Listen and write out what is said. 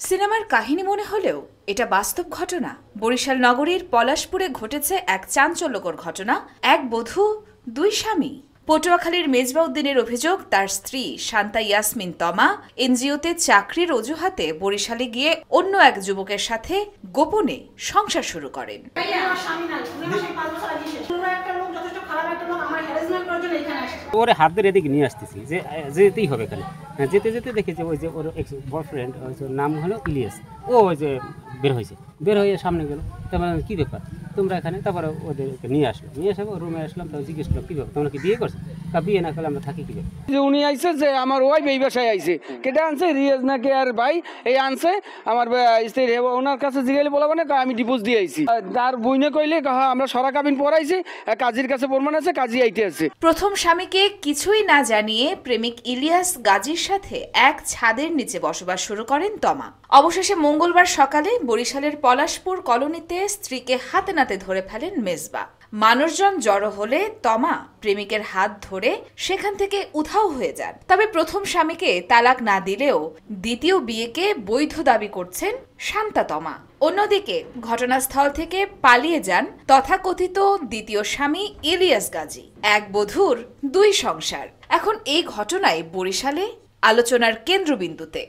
সিনেমার কাহিনী মনে হলেও এটা বাস্তব ঘটনা। বরিশাল নগরীর পলাশপুরে ঘটেছে এক চাঞ্চল্যকর ঘটনা। এক বধূ, দুই স্বামী। পটুয়াখালীর মেজবাউদ্দিনের অভিযোগ, তার স্ত্রী শান্তা ইয়াসমিন তমা এনজিওতে চাকরির অজুহাতে বরিশালে গিয়ে অন্য এক যুবকের সাথে গোপনে সংসার শুরু করেন। ওরে হাত ধরে এদিকে নিয়ে আসতেছি যে যেতেই হবে এখানে। যেতে যেতে দেখেছি ওই যে ওর এক্স বয়ফ্রেন্ড, ওই যে নাম হলো ইলিয়াস, ও ওই যে বের হয়ে সামনে গেল। তারপরে কী ব্যাপার তোমরা এখানে? তারপরে ওদেরকে নিয়ে আসলাম রুমে আসলাম। তো জিজ্ঞেস করলাম কী ব্যাপার, তোমরা কি বিয়ে করছো? তা বিয়ে না করলে আমরা থাকি কী ব্যাপার? যে উনি আইছে যে আমার ওয়াইফ এই বাসায় আইছে, কেটে আনছে রিয়াজ নাকি আর ভাই এই আনছে আমার স্ত্রী। ওনার কাছে জিগাইলে বলা মানে আমি ডিভোর্স দিয়ে আইছি। তার বইনে কইলে আমরা সরা কাবিন পড়াইছি, কাজীর কাছে প্রমাণ আছে, কাজী আইতে আছে। প্রথম স্বামীকে কিছুই না জানিয়ে প্রেমিক ইলিয়াস গাজীর সাথে এক ছাদের নিচে বসবাস শুরু করেন তমা। অবশেষে মঙ্গলবার সকালে বরিশালের পলাশপুর কলোনিতে স্ত্রীকে হাতে নাতে ধরে ফেলেন মেজবা। মানুষজন জড়ো হলে তমা প্রেমিকের হাত ধরে সেখান থেকে উধাও হয়ে যান। তবে প্রথম স্বামীকে তালাক না দিলেও দ্বিতীয় বিয়েকে বৈধ দাবি করছেন শান্তা তমা। অন্যদিকে ঘটনাস্থল থেকে পালিয়ে যান তথাকথিত দ্বিতীয় স্বামী ইলিয়াস গাজী। এক বধূর দুই সংসার। এখন এই ঘটনায় বরিশালে আলোচনার কেন্দ্রবিন্দুতে।